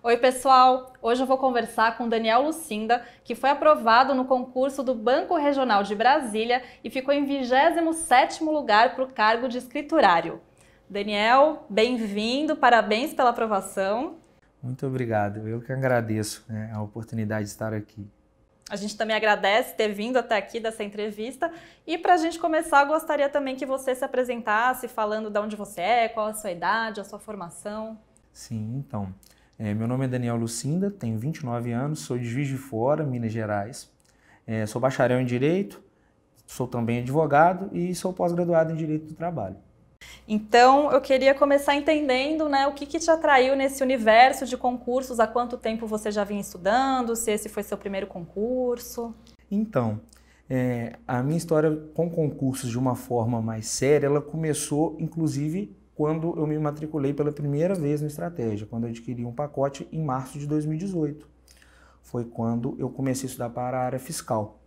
Oi, pessoal! Hoje eu vou conversar com Daniel Lucinda, que foi aprovado no concurso do Banco Regional de Brasília e ficou em 27º lugar para o cargo de escriturário. Daniel, bem-vindo, parabéns pela aprovação. Muito obrigado, eu que agradeço, a oportunidade de estar aqui. A gente também agradece ter vindo até aqui dessa entrevista e para a gente começar, eu gostaria também que você se apresentasse falando de onde você é, qual a sua idade, a sua formação. Sim, então, meu nome é Daniel Lucinda, tenho 29 anos, sou de Juiz de Fora, Minas Gerais. Sou bacharel em Direito, sou também advogado e sou pós-graduado em Direito do Trabalho. Então, eu queria começar entendendo, o que te atraiu nesse universo de concursos, há quanto tempo você já vinha estudando, se esse foi seu primeiro concurso? Então, a minha história com concursos de uma forma mais séria, ela começou, inclusive, quando eu me matriculei pela primeira vez no Estratégia, quando eu adquiri um pacote em março de 2018. Foi quando eu comecei a estudar para a área fiscal.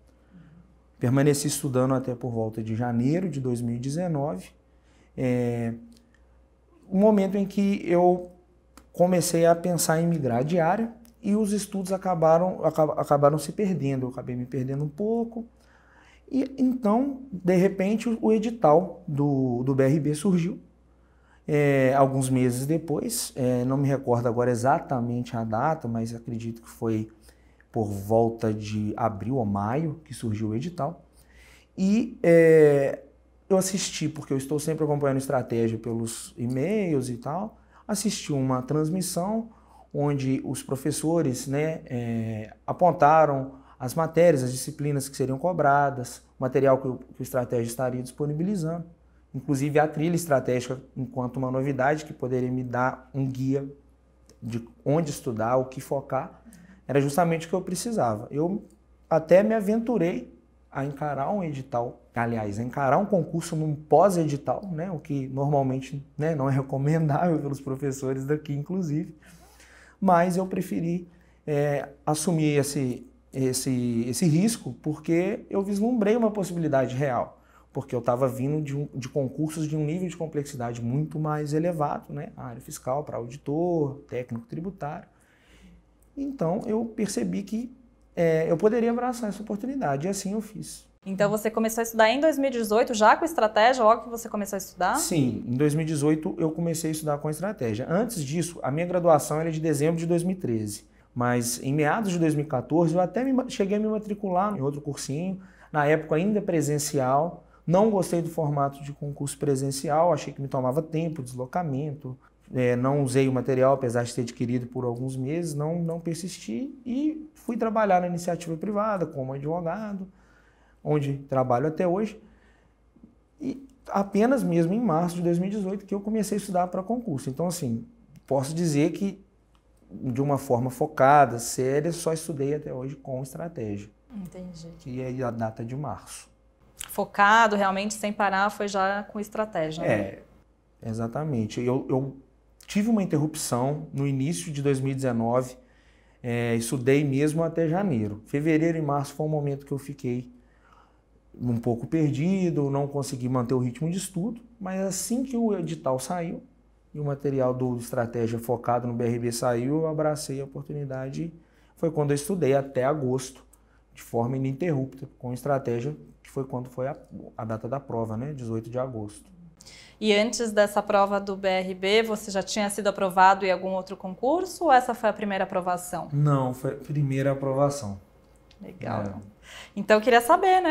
Permaneci estudando até por volta de janeiro de 2019, o momento em que eu comecei a pensar em migrar de área e os estudos acabaram se perdendo, eu acabei me perdendo um pouco. E então, de repente, o edital do BRB surgiu. Alguns meses depois, não me recordo agora exatamente a data, mas acredito que foi por volta de abril ou maio que surgiu o edital. E eu assisti, porque eu estou sempre acompanhando Estratégia pelos e-mails e tal, assisti uma transmissão onde os professores apontaram as matérias, as disciplinas que seriam cobradas, o material que o Estratégia estaria disponibilizando, inclusive a trilha estratégica enquanto uma novidade que poderia me dar um guia de onde estudar, o que focar, era justamente o que eu precisava. Eu até me aventurei a encarar um edital, aliás, a encarar um concurso num pós-edital, o que normalmente não é recomendável pelos professores daqui, inclusive, mas eu preferi assumir esse risco porque eu vislumbrei uma possibilidade real, porque eu estava vindo de concursos de um nível de complexidade muito mais elevado, a área fiscal para auditor, técnico tributário. Então eu percebi que eu poderia abraçar essa oportunidade, e assim eu fiz. Então você começou a estudar em 2018, já com Estratégia, logo que você começou a estudar? Sim, em 2018 eu comecei a estudar com Estratégia. Antes disso, a minha graduação era de dezembro de 2013, mas em meados de 2014 eu até cheguei a me matricular em outro cursinho, na época ainda presencial. Não gostei do formato de concurso presencial, achei que me tomava tempo, deslocamento. Não usei o material, apesar de ter adquirido por alguns meses, não persisti e fui trabalhar na iniciativa privada como advogado, onde trabalho até hoje. E apenas mesmo em março de 2018 que eu comecei a estudar para concurso. Então, assim, posso dizer que de uma forma focada, séria, só estudei até hoje com Estratégia. Entendi. Que é a data de março. Focado, realmente, sem parar, foi já com Estratégia, né? Exatamente. Eu tive uma interrupção no início de 2019, estudei mesmo até janeiro. Fevereiro e março foi um momento que eu fiquei um pouco perdido, não consegui manter o ritmo de estudo, mas assim que o edital saiu e o material do Estratégia focado no BRB saiu, eu abracei a oportunidade. Foi quando eu estudei até agosto, de forma ininterrupta, com Estratégia, que foi quando foi a data da prova, 18 de agosto. E antes dessa prova do BRB, você já tinha sido aprovado em algum outro concurso ou essa foi a primeira aprovação? Não, foi a primeira aprovação. Legal. Então eu queria saber,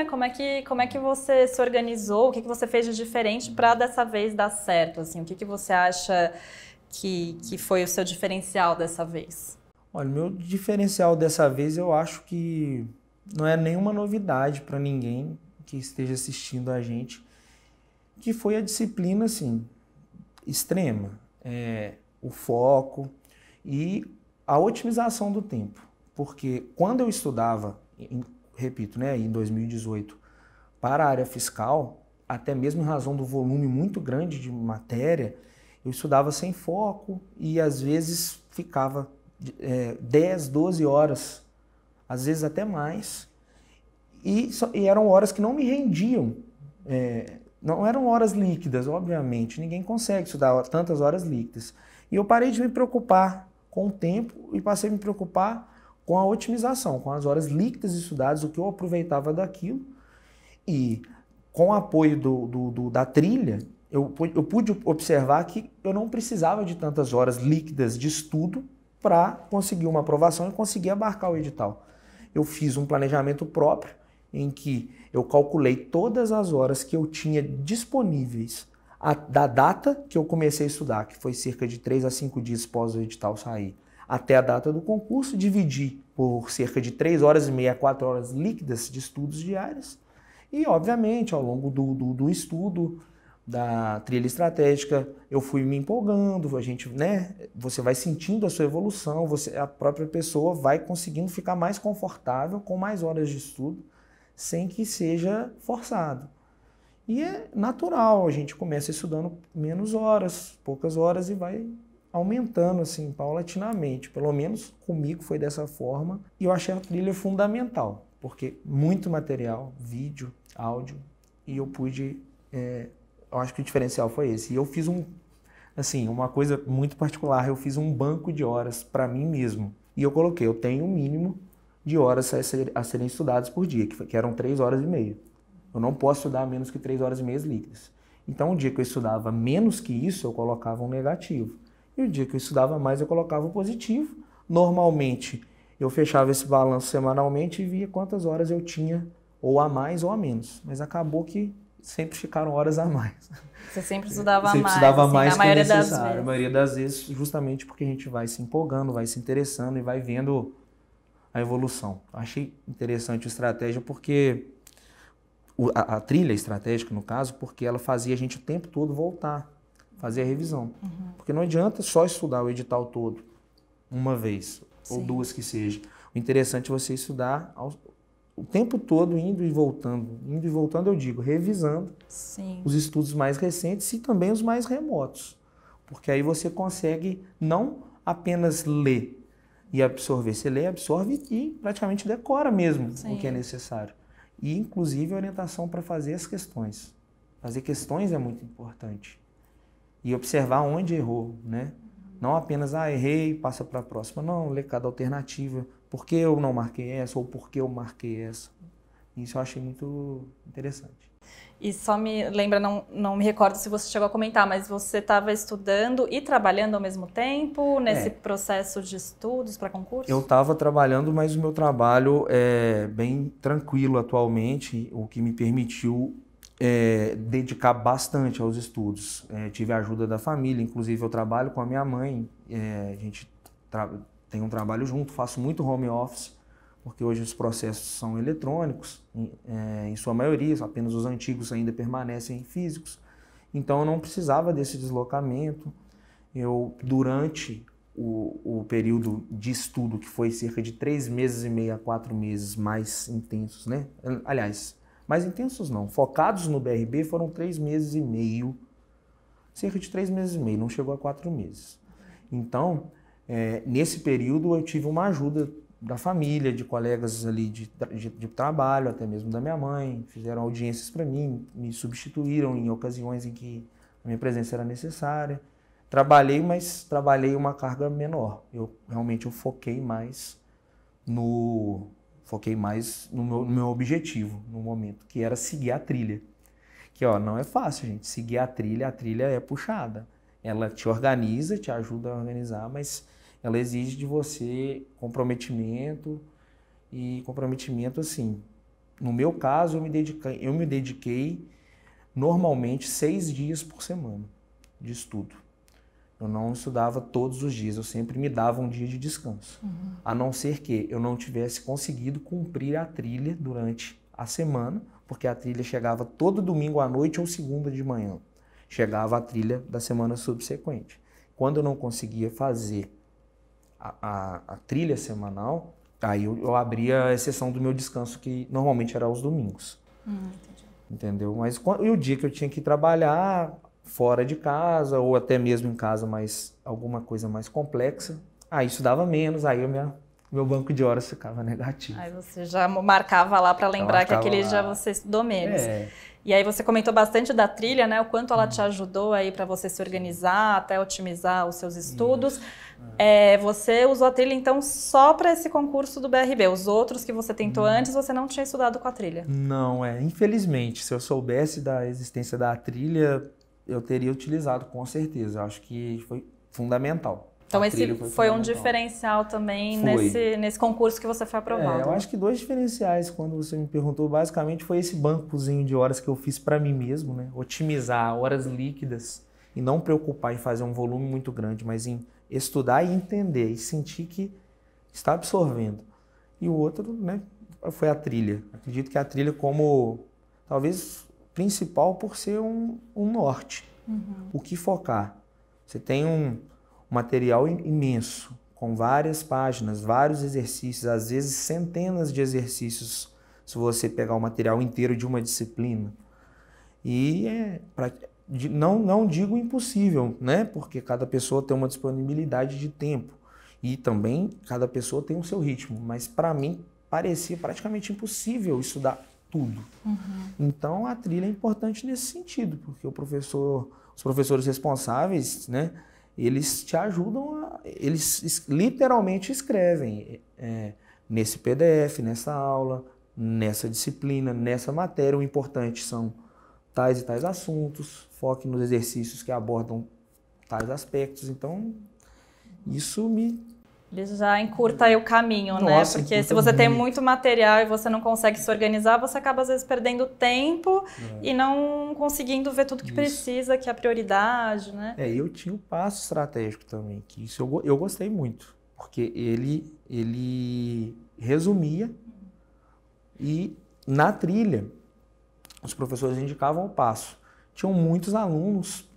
como é que você se organizou, o que você fez de diferente para dessa vez dar certo, assim, o que você acha que foi o seu diferencial dessa vez? Olha, o meu diferencial dessa vez eu acho que não é nenhuma novidade para ninguém que esteja assistindo a gente, que foi a disciplina, assim, extrema, o foco e a otimização do tempo. Porque quando eu estudava, repito, em 2018, para a área fiscal, até mesmo em razão do volume muito grande de matéria, eu estudava sem foco e às vezes ficava 10, 12 horas, às vezes até mais, e eram horas que não me rendiam. Não eram horas líquidas, obviamente, ninguém consegue estudar tantas horas líquidas. E eu parei de me preocupar com o tempo e passei a me preocupar com a otimização, com as horas líquidas estudadas, o que eu aproveitava daquilo. E com o apoio da trilha, eu pude observar que eu não precisava de tantas horas líquidas de estudo para conseguir uma aprovação e conseguir abarcar o edital. Eu fiz um planejamento próprio em que eu calculei todas as horas que eu tinha disponíveis da data que eu comecei a estudar, que foi cerca de 3 a 5 dias após o edital sair, até a data do concurso, dividi por cerca de 3 horas e meia a 4 horas líquidas de estudos diários. E, obviamente, ao longo do estudo da trilha estratégica, eu fui me empolgando, a gente, né, você vai sentindo a sua evolução, a própria pessoa vai conseguindo ficar mais confortável com mais horas de estudo, sem que seja forçado. E é natural, a gente começa estudando menos horas, poucas horas e vai aumentando assim, paulatinamente. Pelo menos comigo foi dessa forma. E eu achei a trilha fundamental, porque muito material, vídeo, áudio, e eu pude, eu acho que o diferencial foi esse. E eu fiz uma coisa muito particular, eu fiz um banco de horas para mim mesmo. E eu coloquei, eu tenho um mínimo de horas a serem estudadas por dia, que eram 3 horas e meia. Eu não posso estudar menos que 3 horas e meia líquidas. Então, o dia que eu estudava menos que isso, eu colocava um negativo. E o dia que eu estudava mais, eu colocava um positivo. Normalmente, eu fechava esse balanço semanalmente e via quantas horas eu tinha, ou a mais ou a menos. Mas acabou que sempre ficaram horas a mais. Você sempre estudava mais? Sempre estudava assim, mais a maioria que necessário. das vezes. A maioria das vezes, justamente porque a gente vai se empolgando, vai se interessando e vai vendo a evolução. Achei interessante a estratégia porque... A trilha estratégica, no caso, porque ela fazia a gente o tempo todo voltar, fazer a revisão. Porque não adianta só estudar o edital todo uma vez, ou 2 que seja. O interessante é você estudar o tempo todo, indo e voltando. Indo e voltando, eu digo, revisando os estudos mais recentes e também os mais remotos. Porque aí você consegue não apenas ler e absorver. Você lê, absorve e praticamente decora mesmo o que é necessário. E, inclusive, a orientação para fazer as questões. Fazer questões é muito importante. E observar onde errou, né? Não apenas, errei, passa para a próxima. Não, ler cada alternativa. Por que eu não marquei essa ou por que eu marquei essa? Isso eu achei muito interessante. E só me lembra, não me recordo se você chegou a comentar, mas você estava estudando e trabalhando ao mesmo tempo nesse processo de estudos para concurso? Eu estava trabalhando, mas o meu trabalho é bem tranquilo atualmente, o que me permitiu dedicar bastante aos estudos. Tive a ajuda da família, inclusive eu trabalho com a minha mãe, a gente tem um trabalho junto, faço muito home office, porque hoje os processos são eletrônicos, em sua maioria, apenas os antigos ainda permanecem físicos. Então eu não precisava desse deslocamento. Durante o período de estudo, que foi cerca de 3 meses e meio a 4 meses mais intensos, né? Aliás, mais intensos não, focados no BRB foram 3 meses e meio, cerca de 3 meses e meio, não chegou a 4 meses. Então, nesse período eu tive uma ajuda da família, de colegas ali de trabalho, até mesmo da minha mãe, fizeram audiências para mim, me substituíram em ocasiões em que a minha presença era necessária. Trabalhei, mas trabalhei uma carga menor. Eu foquei mais no meu objetivo no momento, que era seguir a trilha. Que não é fácil, gente. Seguir a trilha é puxada. Ela te organiza, te ajuda a organizar, mas ela exige de você comprometimento, e comprometimento assim, no meu caso eu me dediquei normalmente 6 dias por semana de estudo. Eu não estudava todos os dias, eu sempre me dava um dia de descanso. A não ser que eu não tivesse conseguido cumprir a trilha durante a semana, porque a trilha chegava todo domingo à noite ou segunda de manhã. Chegava a trilha da semana subsequente. Quando eu não conseguia fazer a trilha semanal, aí eu abria a exceção do meu descanso, que normalmente era aos domingos. Entendi. Entendeu? Mas e o dia que eu tinha que trabalhar fora de casa, ou até mesmo em casa, mas alguma coisa mais complexa, aí estudava menos, aí eu me meu banco de horas ficava negativo. Aí você já marcava lá para lembrar que aquele dia você estudou menos. E aí você comentou bastante da trilha, né? O quanto ela te ajudou aí para você se organizar, até otimizar os seus estudos. Você usou a trilha, então, só para esse concurso do BRB. Os outros que você tentou antes, você não tinha estudado com a trilha? Não, infelizmente. Se eu soubesse da existência da trilha, eu teria utilizado, com certeza. Eu acho que foi fundamental. Então esse foi um diferencial também nesse concurso que você foi aprovado. Eu acho que 2 diferenciais, quando você me perguntou, basicamente foi esse bancozinho de horas que eu fiz para mim mesmo, né? Otimizar horas líquidas e não preocupar em fazer um volume muito grande, mas em estudar e entender e sentir que está absorvendo. E o outro, né, foi a trilha. Acredito que a trilha como, talvez, principal por ser um norte. O que focar? Você tem um material imenso, com várias páginas, vários exercícios, às vezes centenas de exercícios, se você pegar o material inteiro de uma disciplina. E não digo impossível, né? Porque cada pessoa tem uma disponibilidade de tempo e também cada pessoa tem o seu ritmo, mas para mim parecia praticamente impossível estudar tudo. Então a trilha é importante nesse sentido, porque os professores responsáveis, né? Eles te ajudam, eles literalmente escrevem nesse PDF, nessa aula, nessa disciplina, nessa matéria. O importante são tais e tais assuntos, foque nos exercícios que abordam tais aspectos. Então, isso ele já encurta aí o caminho, né? Porque se você tem muito material e você não consegue se organizar, você acaba às vezes perdendo tempo e não conseguindo ver tudo que precisa, que é a prioridade, né? Eu tinha o passo estratégico também, que isso eu gostei muito, porque ele resumia e na trilha os professores indicavam o passo. Tinham muitos alunos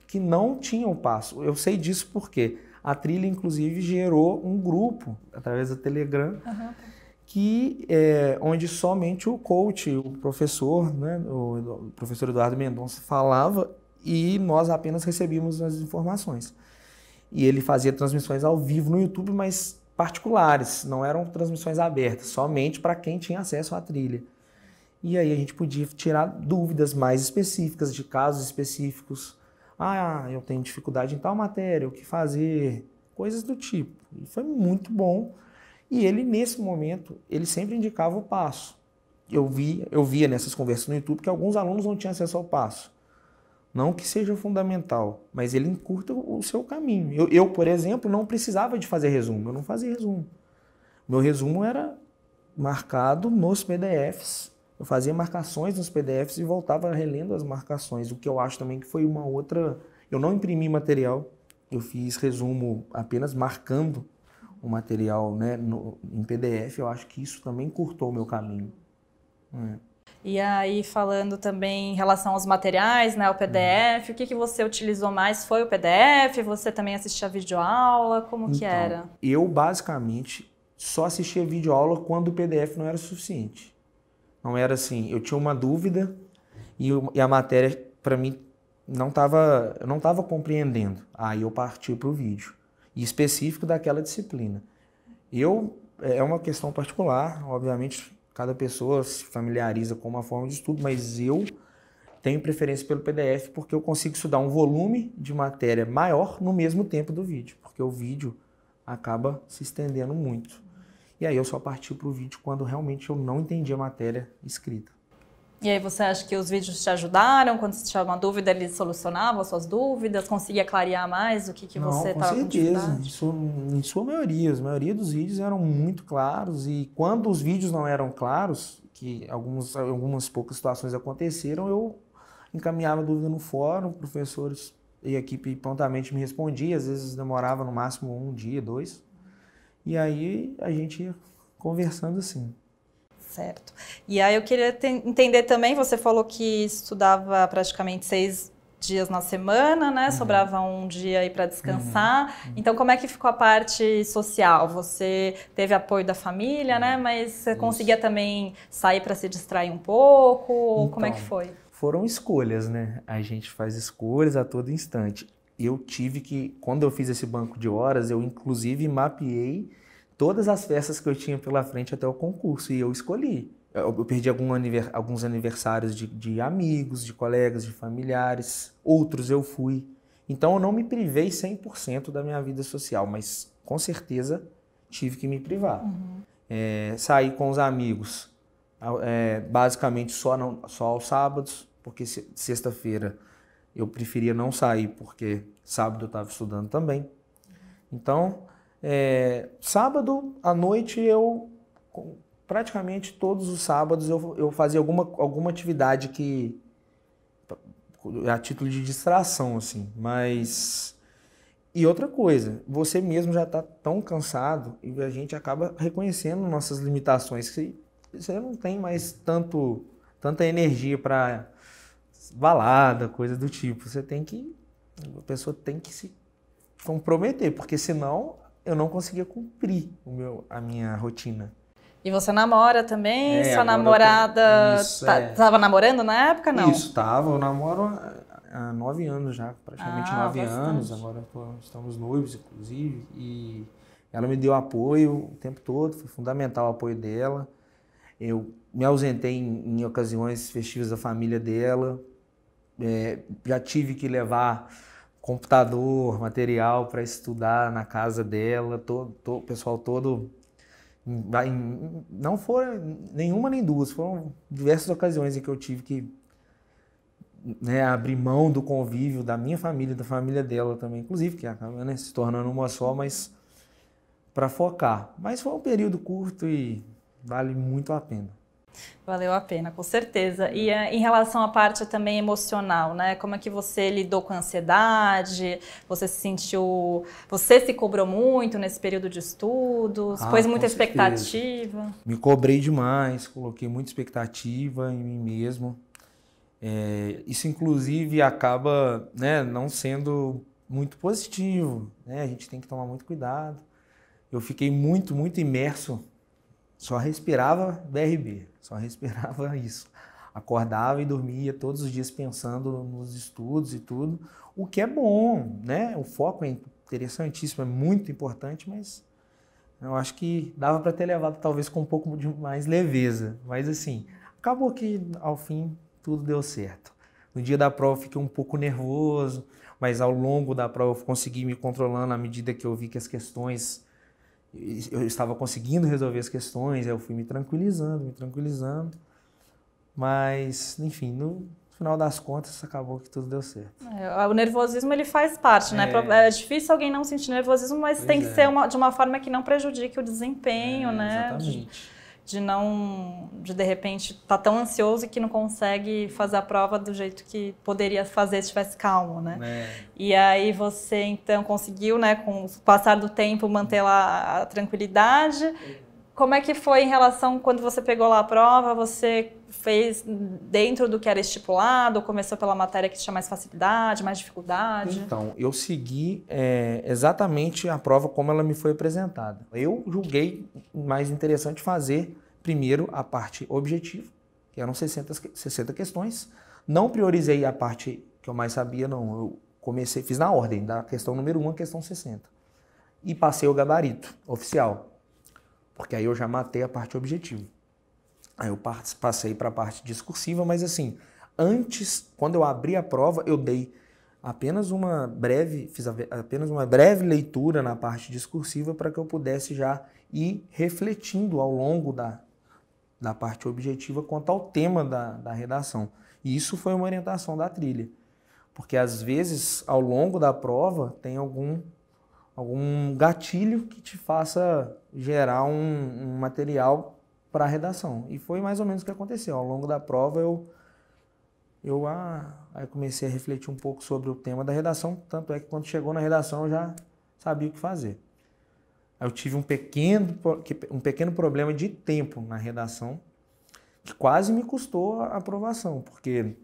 que não tinham o passo. Eu sei disso porque a trilha, inclusive, gerou um grupo, através do Telegram, onde somente o coach, o professor, né, o professor Eduardo Mendonça falava e nós apenas recebíamos as informações. E ele fazia transmissões ao vivo no YouTube, mas particulares, não eram transmissões abertas, somente para quem tinha acesso à trilha. E aí a gente podia tirar dúvidas mais específicas, de casos específicos. Eu tenho dificuldade em tal matéria, o que fazer, coisas do tipo. E foi muito bom. E ele, nesse momento, ele sempre indicava o passo. Eu via nessas conversas no YouTube que alguns alunos não tinham acesso ao passo. Não que seja fundamental, mas ele encurta o seu caminho. Eu, por exemplo, não precisava de fazer resumo, eu não fazia resumo. Meu resumo era marcado nos PDFs. Eu fazia marcações nos PDFs e voltava relendo as marcações, o que eu acho também que foi uma outra... Eu não imprimi material, eu fiz resumo apenas marcando o material, né, em PDF. Eu acho que isso também encurtou o meu caminho. E aí, falando também em relação aos materiais, né, o PDF, o que você utilizou mais? Foi o PDF? Você também assistia videoaula? Como que era? Eu, basicamente, só assistia videoaula quando o PDF não era suficiente. Não era assim, eu tinha uma dúvida e a matéria, para mim, eu não estava compreendendo. Aí eu parti para o vídeo, e específico daquela disciplina. É uma questão particular, obviamente, cada pessoa se familiariza com uma forma de estudo, mas eu tenho preferência pelo PDF porque eu consigo estudar um volume de matéria maior no mesmo tempo do vídeo, porque o vídeo acaba se estendendo muito. E aí eu só parti para o vídeo quando realmente eu não entendi a matéria escrita. E aí você acha que os vídeos te ajudaram? Quando você tinha uma dúvida, eles solucionavam as suas dúvidas? Conseguia clarear mais o que você estava com dificuldade? Em sua maioria. A maioria dos vídeos eram muito claros. E quando os vídeos não eram claros, que algumas poucas situações aconteceram, eu encaminhava a dúvida no fórum, professores e a equipe prontamente me respondia. Às vezes demorava no máximo 1 dia, 2. E aí a gente ia conversando assim. Certo. E aí eu queria entender também, você falou que estudava praticamente 6 dias na semana, né? Sobrava um dia aí para descansar. Então, como é que ficou a parte social? Você teve apoio da família, né? Mas você conseguia também sair para se distrair um pouco? Ou como é que foi? Foram escolhas, né? A gente faz escolhas a todo instante. Eu tive que, quando eu fiz esse banco de horas, eu inclusive mapeei todas as festas que eu tinha pela frente até o concurso, e eu escolhi. Eu perdi alguns aniversários de amigos, de colegas, de familiares, outros eu fui. Então eu não me privei 100% da minha vida social, mas com certeza tive que me privar. Sair com os amigos, basicamente só aos sábados, porque sexta-feira eu preferia não sair, porque sábado eu estava estudando também. Então, sábado à noite praticamente todos os sábados eu fazia alguma atividade a título de distração, assim, mas... E outra coisa, você mesmo já está tão cansado e a gente acaba reconhecendo nossas limitações, que você não tem mais tanta energia para balada, coisa do tipo. A pessoa tem que se comprometer, porque senão eu não conseguia cumprir a minha rotina. E você namora também? Sua namorada estava namorando na época, não? Isso, eu namoro há 9 anos já, praticamente 9 anos, agora estamos noivos, inclusive, e ela me deu apoio o tempo todo, foi fundamental o apoio dela. Eu me ausentei em ocasiões festivas da família dela, já tive que levar computador, material para estudar na casa dela, o pessoal todo... Não foram nenhuma nem duas, foram diversas ocasiões em que eu tive que abrir mão do convívio da minha família, da família dela também, inclusive, que acaba se tornando uma só, mas para focar. Mas foi um período curto e vale muito a pena. Valeu a pena, com certeza. E em relação à parte também emocional, né? Como é que você lidou com a ansiedade? Você se cobrou muito nesse período de estudos? Pôs muita expectativa? Me cobrei demais, coloquei muita expectativa em mim mesmo. Isso, inclusive, acaba não sendo muito positivo, né? A gente tem que tomar muito cuidado. Eu fiquei muito, muito imerso. Só respirava BRB, só respirava isso. Acordava e dormia todos os dias pensando nos estudos e tudo, o que é bom, né? O foco é interessantíssimo, é muito importante, mas eu acho que dava para ter levado talvez com um pouco de mais leveza. Mas assim, acabou que ao fim tudo deu certo. No dia da prova eu fiquei um pouco nervoso, mas ao longo da prova eu consegui me controlando à medida que eu vi que as questões... Eu estava conseguindo resolver as questões, eu fui me tranquilizando, mas, enfim, no final das contas, acabou que tudo deu certo. O nervosismo, ele faz parte, né? É difícil alguém não sentir nervosismo, mas tem que ser de uma forma que não prejudique o desempenho, né? Exatamente. De repente, estar tão ansioso que não consegue fazer a prova do jeito que poderia fazer se estivesse calmo, né? E aí você, então, conseguiu, né, com o passar do tempo, manter lá a tranquilidade. Como é que foi em relação, quando você pegou lá a prova, você fez dentro do que era estipulado, começou pela matéria que tinha mais facilidade, mais dificuldade? Então, eu segui exatamente a prova como ela me foi apresentada. Eu julguei mais interessante fazer primeiro a parte objetiva, que eram 60 questões. Não priorizei a parte que eu mais sabia, não. Eu fiz na ordem, da questão número 1 à questão 60. E passei o gabarito oficial, porque aí eu já matei a parte objetiva. Aí eu passei para a parte discursiva, mas assim, antes, quando eu abri a prova, eu dei apenas fiz apenas uma breve leitura na parte discursiva para que eu pudesse já ir refletindo ao longo da parte objetiva quanto ao tema da redação. E isso foi uma orientação da trilha, porque às vezes, ao longo da prova, tem algum gatilho que te faça gerar um material para a redação. E foi mais ou menos o que aconteceu. Ao longo da prova, aí comecei a refletir um pouco sobre o tema da redação, tanto é que quando chegou na redação eu já sabia o que fazer. Aí eu tive um pequeno problema de tempo na redação, que quase me custou a aprovação, porque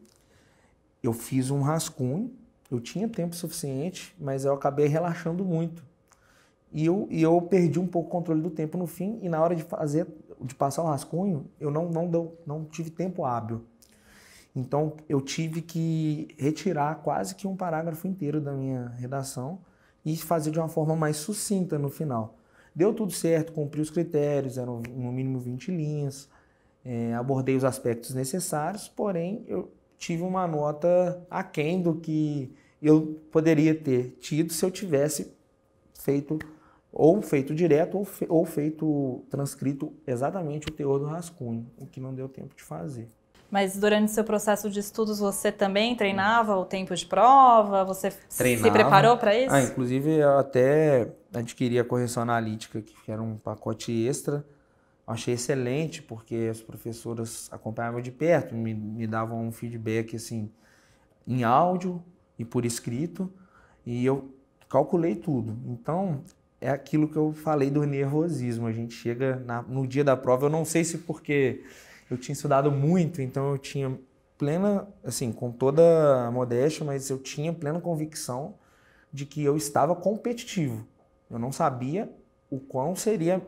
eu fiz um rascunho, eu tinha tempo suficiente, mas eu acabei relaxando muito. E eu perdi um pouco o controle do tempo no fim, e na hora de passar o rascunho, eu não tive tempo hábil. Então, eu tive que retirar quase que um parágrafo inteiro da minha redação e fazer de uma forma mais sucinta no final. Deu tudo certo, cumpri os critérios, eram no mínimo 20 linhas, abordei os aspectos necessários, porém eu tive uma nota aquém do que eu poderia ter tido se eu tivesse feito direto ou feito transcrito exatamente o teor do rascunho, o que não deu tempo de fazer. Mas durante o seu processo de estudos você também treinava o tempo de prova? Você Treinava. Se preparou para isso? Inclusive eu até adquiri a correção analítica, que era um pacote extra. Achei excelente, porque as professoras acompanhavam de perto, me davam um feedback assim, em áudio e por escrito, e eu calculei tudo. Então, é aquilo que eu falei do nervosismo. A gente chega no dia da prova, eu não sei se porque eu tinha estudado muito, então eu tinha plena, assim, com toda a modéstia, mas eu tinha plena convicção de que eu estava competitivo. Eu não sabia o quão seria...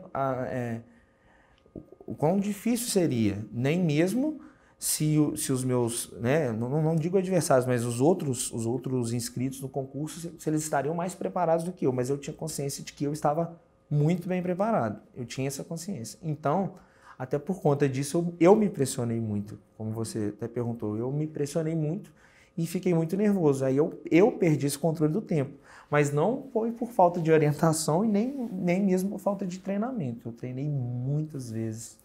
o quão difícil seria, nem mesmo se os meus, né, não digo adversários, mas os outros inscritos no concurso, se eles estariam mais preparados do que eu, mas eu tinha consciência de que eu estava muito bem preparado, eu tinha essa consciência. Então, até por conta disso, eu me pressionei muito, como você até perguntou, eu me pressionei muito e fiquei muito nervoso, aí eu perdi esse controle do tempo. Mas não foi por falta de orientação e nem mesmo por falta de treinamento. Eu treinei muitas vezes.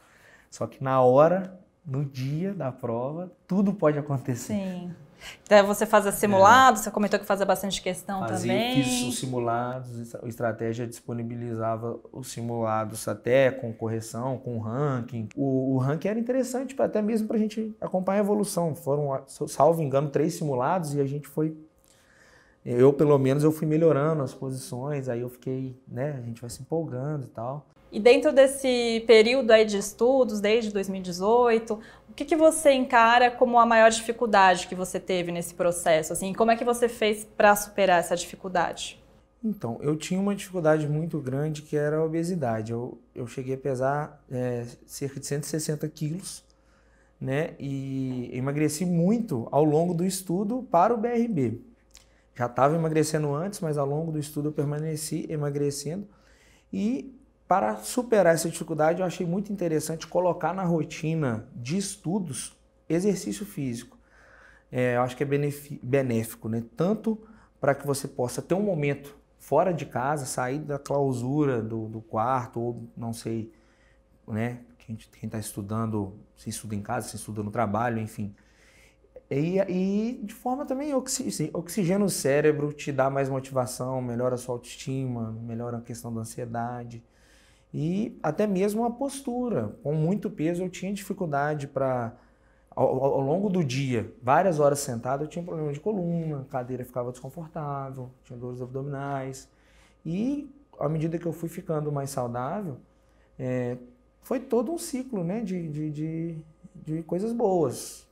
Só que na hora, no dia da prova, tudo pode acontecer. Sim. Então você fazia simulados, você comentou que fazia bastante questão também. Fiz os simulados, a estratégia disponibilizava os simulados até com correção, com ranking. O ranking era interessante até mesmo para a gente acompanhar a evolução. Foram, salvo engano, 3 simulados e a gente foi... pelo menos, eu fui melhorando as posições, aí eu fiquei, né, a gente vai se empolgando e tal. E dentro desse período aí de estudos, desde 2018, o que você encara como a maior dificuldade que você teve nesse processo? Assim, como é que você fez para superar essa dificuldade? Então, eu tinha uma dificuldade muito grande que era a obesidade. Eu cheguei a pesar cerca de 160 quilos, né, e emagreci muito ao longo do estudo para o BRB. Já estava emagrecendo antes, mas ao longo do estudo eu permaneci emagrecendo. E para superar essa dificuldade, eu achei muito interessante colocar na rotina de estudos exercício físico. Eu acho que é benéfico, né? Tanto para que você possa ter um momento fora de casa, sair da clausura do quarto, ou não sei, né? Quem está estudando, se estuda em casa, se estuda no trabalho, enfim. E de forma também oxigena o cérebro, te dá mais motivação, melhora a sua autoestima, melhora a questão da ansiedade e até mesmo a postura. Com muito peso eu tinha dificuldade para, ao longo do dia, várias horas sentado, eu tinha problema de coluna, a cadeira ficava desconfortável, tinha dores abdominais. E à medida que eu fui ficando mais saudável, foi todo um ciclo, né, de coisas boas.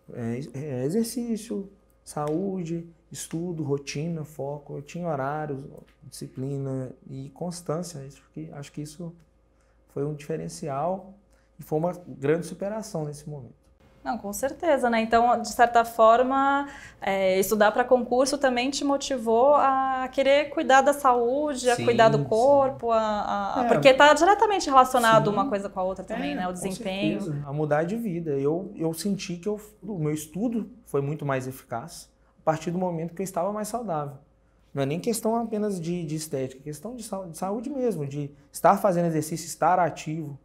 Exercício, saúde, estudo, rotina, foco. Eu tinha horários, disciplina e constância. Acho que isso foi um diferencial e foi uma grande superação nesse momento. Não, com certeza, né? Então, de certa forma, estudar para concurso também te motivou a querer cuidar da saúde, a cuidar do corpo, porque está diretamente relacionado uma coisa com a outra também, né? O desempenho. Com certeza, a mudar de vida. Eu senti que o meu estudo foi muito mais eficaz a partir do momento que eu estava mais saudável. Não é nem questão apenas de estética, é questão de saúde mesmo, de estar fazendo exercício, estar ativo.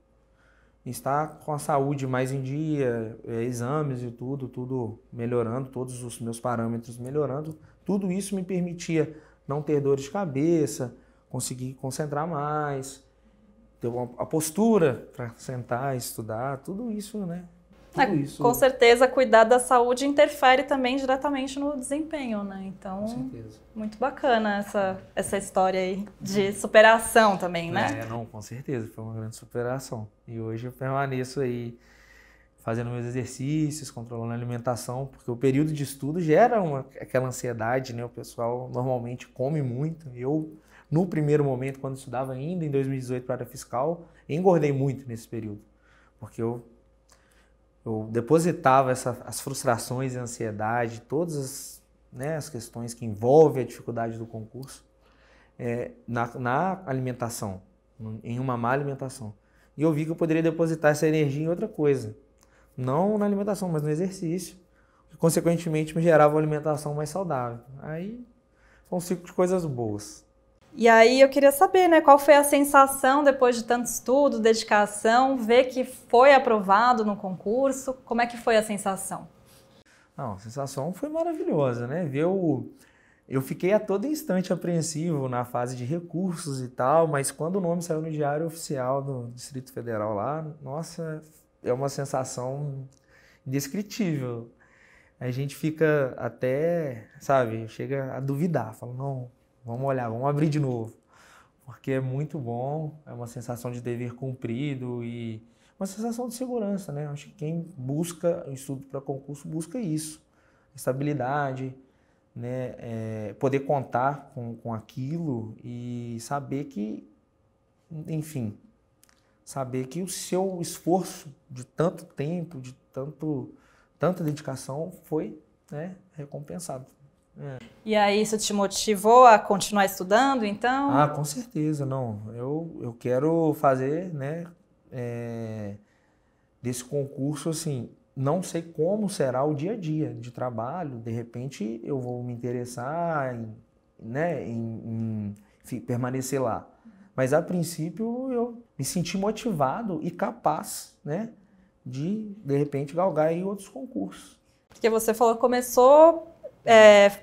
Estar com a saúde mais em dia, exames e tudo melhorando, todos os meus parâmetros melhorando. Tudo isso me permitia não ter dores de cabeça, conseguir concentrar mais, ter a postura para sentar, estudar, tudo isso, né? Isso. Com certeza, cuidar da saúde interfere também diretamente no desempenho, né? Então, com certeza. Muito bacana essa história aí de superação também, né? Não, com certeza, foi uma grande superação. E hoje eu permaneço aí fazendo meus exercícios, controlando a alimentação, porque o período de estudo gera aquela ansiedade, né? O pessoal normalmente come muito. Eu, no primeiro momento, quando estudava ainda em 2018 para a área fiscal, engordei muito nesse período, porque eu depositava as frustrações e a ansiedade, todas as questões que envolvem a dificuldade do concurso na alimentação. em uma má alimentação. E eu vi que eu poderia depositar essa energia em outra coisa. Não na alimentação, mas no exercício. Que, consequentemente, me gerava uma alimentação mais saudável. Aí, foi um ciclo de coisas boas. E aí eu queria saber, né, qual foi a sensação depois de tanto estudo, dedicação, ver que foi aprovado no concurso? Como é que foi a sensação? Não, a sensação foi maravilhosa, né? Eu fiquei a todo instante apreensivo na fase de recursos e tal, mas quando o nome saiu no Diário Oficial do Distrito Federal lá, nossa, é uma sensação indescritível. A gente fica até, sabe, chega a duvidar, fala, não, vamos olhar, vamos abrir de novo, porque é muito bom, é uma sensação de dever cumprido e uma sensação de segurança, né? Acho que quem busca estudo para concurso busca isso, estabilidade, né? Poder contar com aquilo e saber que, enfim, saber que o seu esforço de tanto tempo, de tanta dedicação foi, né, recompensado. E aí isso te motivou a continuar estudando, então? Ah, com certeza, não. Eu quero fazer, né, desse concurso, assim, não sei como será o dia a dia de trabalho, de repente eu vou me interessar enfim, permanecer lá. Mas a princípio eu me senti motivado e capaz, né, de repente galgar em outros concursos. Porque você falou que começou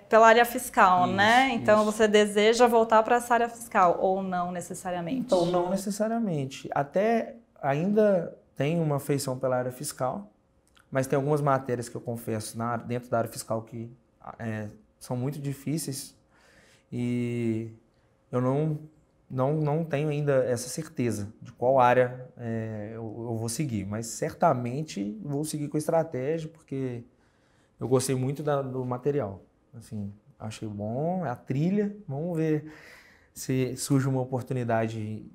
pela área fiscal, Isso, né? Então isso. você deseja voltar para essa área fiscal, ou não necessariamente? Então, não necessariamente. Até ainda tem uma afeição pela área fiscal, mas tem algumas matérias que eu confesso dentro da área fiscal que são muito difíceis e eu não tenho ainda essa certeza de qual área eu vou seguir, mas certamente vou seguir com estratégia, porque eu gostei muito do material. Assim, achei bom, a trilha, vamos ver se surge uma oportunidade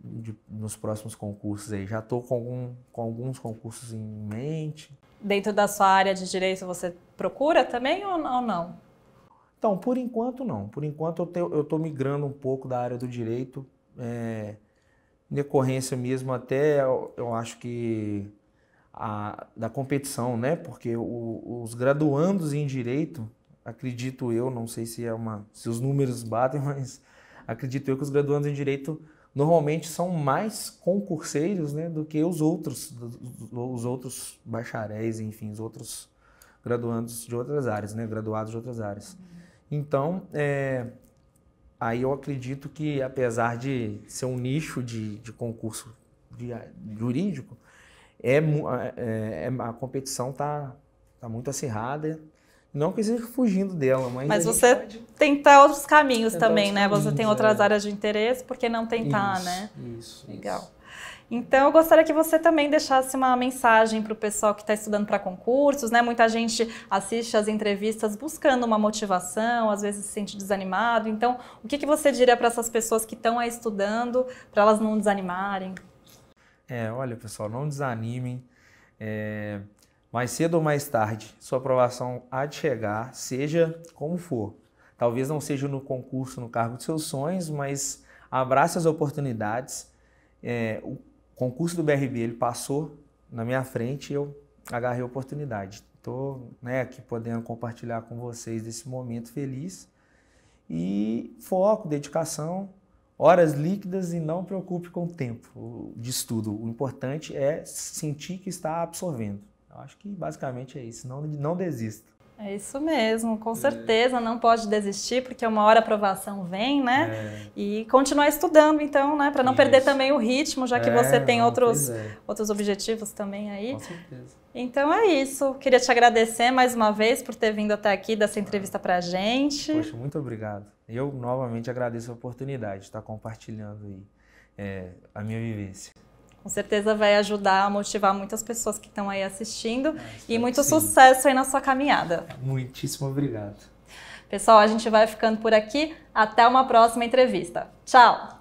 nos próximos concursos aí. Já estou com alguns concursos em mente. Dentro da sua área de direito você procura também ou não? Então, por enquanto não. Por enquanto eu estou migrando um pouco da área do direito, em decorrência mesmo até, eu acho que da competição, né? Porque os graduandos em direito, acredito eu, não sei se os números batem, mas acredito eu que os graduandos em direito normalmente são mais concurseiros, né, do que os outros bacharéis, enfim, os outros graduandos de outras áreas, né, graduados de outras áreas. Então, aí eu acredito que, apesar de ser um nicho de concurso jurídico, a competição está muito acirrada. Não que eu esteja fugindo dela, mas você tenta outros caminhos também, né? Caminhos, você tem outras áreas de interesse, por que não tentar, isso, né? Isso. Legal. Isso. Então, eu gostaria que você também deixasse uma mensagem para o pessoal que está estudando para concursos, né? Muita gente assiste às entrevistas buscando uma motivação, às vezes se sente desanimado. Então, o que você diria para essas pessoas que estão aí estudando, para elas não desanimarem? Olha, pessoal, não desanimem. Mais cedo ou mais tarde, sua aprovação há de chegar, seja como for. Talvez não seja no concurso, no cargo de seus sonhos, mas abrace as oportunidades. O concurso do BRB, ele passou na minha frente e eu agarrei a oportunidade. Estou, né, aqui podendo compartilhar com vocês desse momento feliz. E foco, dedicação, horas líquidas e não preocupe com o tempo de estudo. O importante é sentir que está absorvendo. Eu acho que basicamente é isso, não desista. É isso mesmo, com certeza, não pode desistir, porque uma hora a aprovação vem, né? E continuar estudando, então, né? Para não perder também o ritmo, já que você tem outros objetivos também aí. Com certeza. Então é isso. Queria te agradecer mais uma vez por ter vindo até aqui dessa entrevista pra gente. Poxa, muito obrigado. Eu novamente agradeço a oportunidade de estar compartilhando aí a minha vivência. Com certeza vai ajudar a motivar muitas pessoas que estão aí assistindo e muito sucesso aí na sua caminhada. Muitíssimo obrigado. Pessoal, a gente vai ficando por aqui. Até uma próxima entrevista. Tchau!